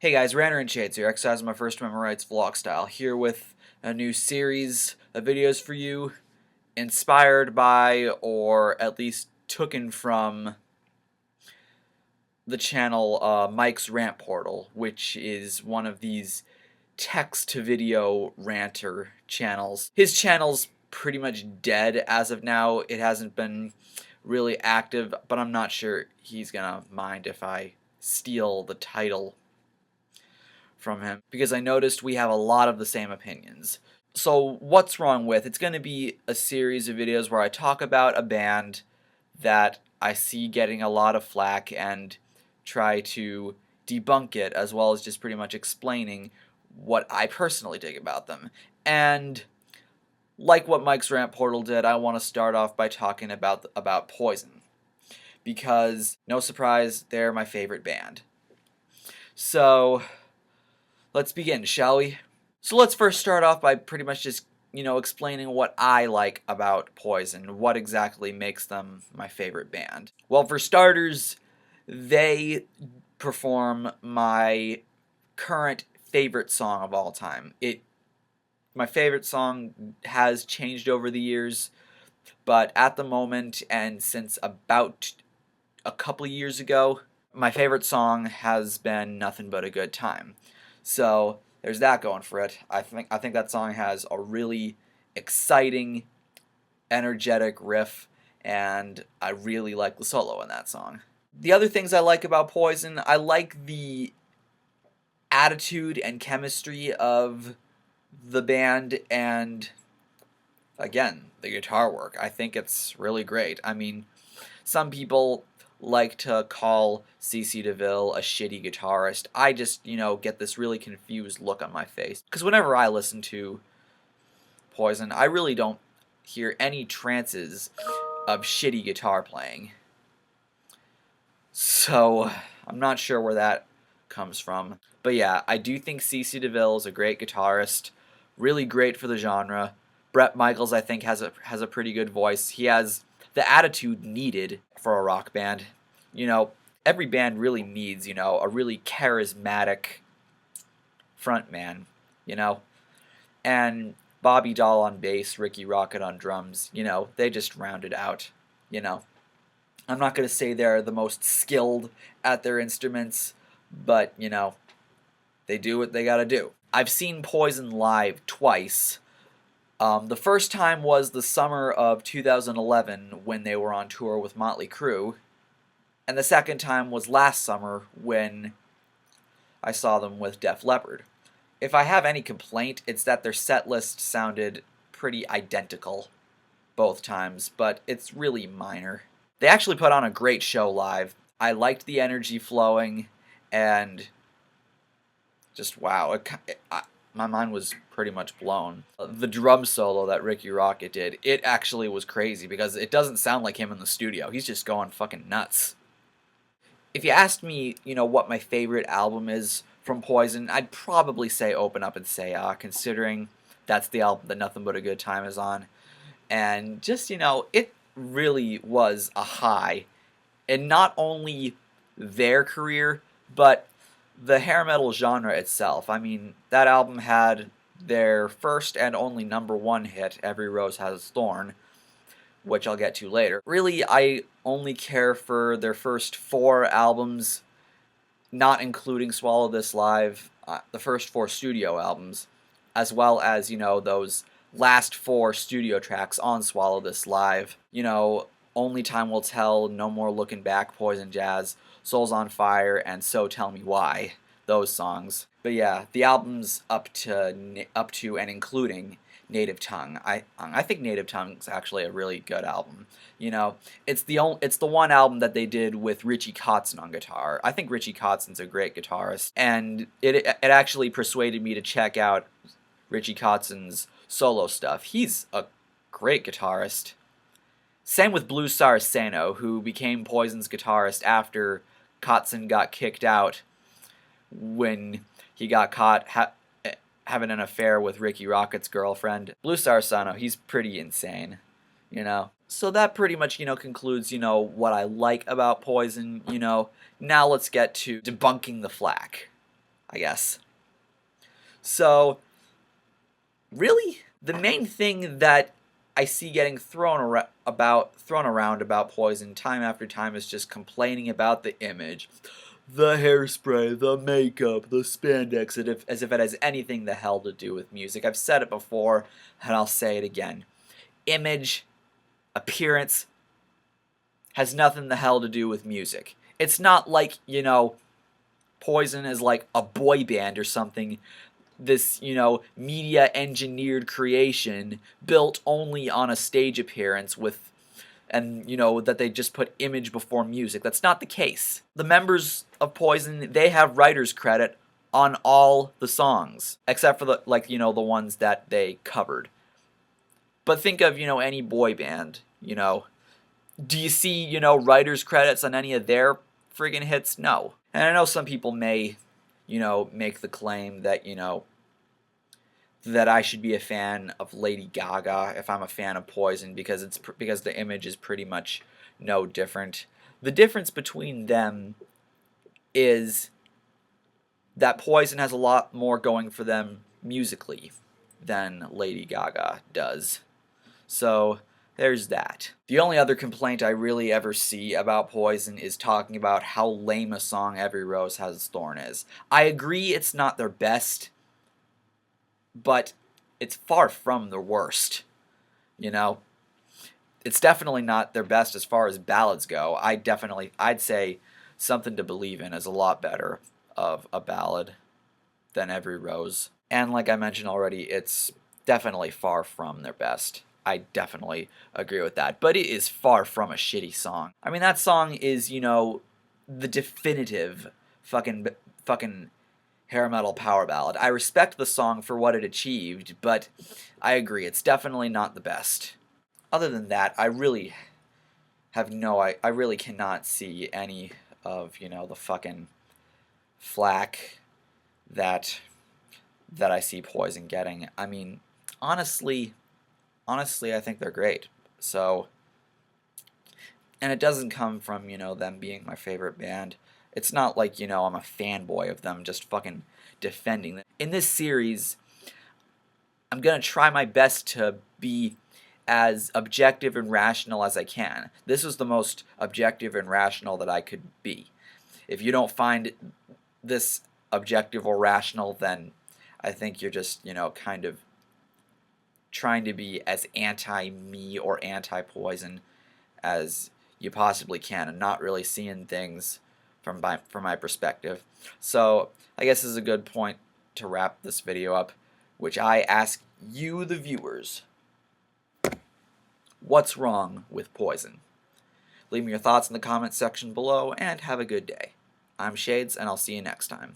Hey guys, RanterInShades here, exercising my First Amendment rights vlog style, here with a new series of videos for you, inspired by, or at least taken from, the channel MikesRantPortal, which is one of these text-to-video ranter channels. His channel's pretty much dead as of now. It hasn't been really active, but I'm not sure he's gonna mind if I steal the title from him, because I noticed we have a lot of the same opinions. So what's wrong with it's going to be a series of videos where I talk about a band that I see getting a lot of flack and try to debunk it, as well as just pretty much explaining what I personally dig about them. And like what MikesRantPortal did, I want to start off by talking about Poison, because no surprise, they're my favorite band. So let's begin, shall we? So let's first start off by pretty much just, explaining what I like about Poison, what exactly makes them my favorite band. Well, for starters, they perform my current favorite song of all time. My favorite song has changed over the years, but at the moment, and since about a couple of years ago, my favorite song has been Nothing But a Good Time. So there's that going for it. I think that song has a really exciting, energetic riff, and I really like the solo in that song. The other things I like about Poison, I like the attitude and chemistry of the band, and again, the guitar work. I think it's really great. I mean, some people like to call CC DeVille a shitty guitarist. I just, get this really confused look on my face. Because whenever I listen to Poison, I really don't hear any trances of shitty guitar playing. So, I'm not sure where that comes from. But yeah, I do think CC DeVille is a great guitarist. Really great for the genre. Bret Michaels, I think, has a pretty good voice. He has the attitude needed for a rock band. Every band really needs, a really charismatic frontman, and Bobby Dahl on bass, Ricky Rocket on drums, they just round it out, I'm not going to say they're the most skilled at their instruments, but, they do what they gotta do. I've seen Poison live twice. The first time was the summer of 2011 when they were on tour with Motley Crue, and the second time was last summer when I saw them with Def Leppard. If I have any complaint, it's that their set list sounded pretty identical both times, but it's really minor. They actually put on a great show live. I liked the energy flowing, and just wow, my mind was pretty much blown. The drum solo that Ricky Rocket did, it actually was crazy because it doesn't sound like him in the studio. He's just going fucking nuts. If you asked me, what my favorite album is from Poison, I'd probably say Open Up and Say considering that's the album that Nothing But a Good Time is on. And just, it really was a high in not only their career, but the hair metal genre itself. I mean, that album had their first and only #1 hit, Every Rose Has a Thorn, which I'll get to later. Really, I only care for their first 4 albums, not including Swallow This Live, the first 4 studio albums, as well as, those last 4 studio tracks on Swallow This Live. Only Time Will Tell, No More Looking Back, Poison Jazz, Souls on Fire, and So Tell Me Why, those songs. But yeah, the album's up to and including Native Tongue. I think Native Tongue's actually a really good album. It's the one album that they did with Richie Kotzen on guitar. I think Richie Kotzen's a great guitarist, and it actually persuaded me to check out Richie Kotzen's solo stuff. He's a great guitarist. Same with Blue Star Sano, who became Poison's guitarist after Kotzen got kicked out when he got caught having an affair with Ricky Rocket's girlfriend. Blue Star Sano, he's pretty insane, So that pretty much, concludes, what I like about Poison, Now let's get to debunking the flack. I guess. So, really, the main thing that I see getting thrown around about Poison time after time is just complaining about the image, the hairspray, the makeup, the spandex, as if it has anything the hell to do with music. I've said it before, and I'll say it again. Image, appearance, has nothing the hell to do with music. It's not like, Poison is like a boy band or something, this, media engineered creation built only on a stage appearance that they just put image before music. That's not the case. The members of Poison, they have writer's credit on all the songs, except for the ones that they covered. But think of, any boy band, Do you see, writer's credits on any of their friggin' hits? No. And I know some people may, make the claim that, that I should be a fan of Lady Gaga if I'm a fan of Poison because the image is pretty much no different. The difference between them is that Poison has a lot more going for them musically than Lady Gaga does. So there's that. The only other complaint I really ever see about Poison is talking about how lame a song Every Rose Has Its Thorn is. I agree it's not their best, but it's far from the worst, It's definitely not their best as far as ballads go. I'd say Something to Believe In is a lot better of a ballad than Every Rose. And like I mentioned already, it's definitely far from their best. I definitely agree with that. But it is far from a shitty song. I mean, that song is, the definitive fucking hair metal power ballad. I respect the song for what it achieved, but I agree, it's definitely not the best. Other than that, I really cannot see any of, the fucking flack that I see Poison getting. I mean, honestly, I think they're great. So, and it doesn't come from, them being my favorite band. It's not like, I'm a fanboy of them just fucking defending them. In this series, I'm going to try my best to be as objective and rational as I can. This is the most objective and rational that I could be. If you don't find this objective or rational, then I think you're just, kind of trying to be as anti-me or anti-Poison as you possibly can and not really seeing things from my perspective. So I guess this is a good point to wrap this video up, which I ask you, the viewers, what's wrong with Poison? Leave me your thoughts in the comments section below, and have a good day. I'm Shades, and I'll see you next time.